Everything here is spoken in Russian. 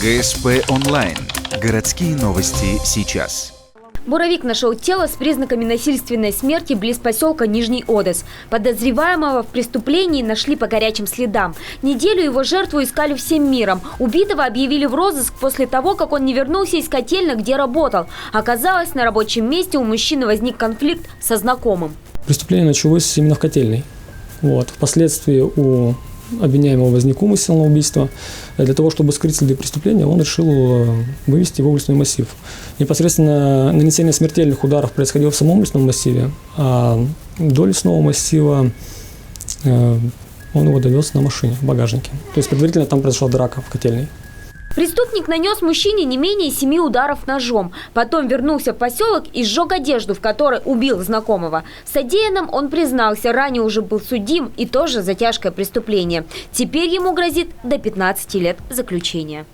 ГСП онлайн. Городские новости сейчас. Буровик нашел тело с признаками насильственной смерти близ поселка Нижний Одес. Подозреваемого в преступлении нашли по горячим следам. Неделю его жертву искали всем миром. Убитого объявили в розыск после того, как он не вернулся из котельной, где работал. Оказалось, на рабочем месте у мужчины возник конфликт со знакомым. Преступление началось именно в котельной. Впоследствии у обвиняемого возник умысел на убийство. Для того, чтобы скрыть следы преступления, он решил вывести его в лесной массив. Непосредственно нанесение смертельных ударов происходило в самом лесном массиве, а до лесного массива он его довез на машине, в багажнике. То есть предварительно там произошла драка в котельной. Преступник нанес мужчине не менее 7 ударов ножом. Потом вернулся в поселок и сжег одежду, в которой убил знакомого. В содеянном он признался, ранее уже был судим и тоже за тяжкое преступление. Теперь ему грозит до 15 лет заключения.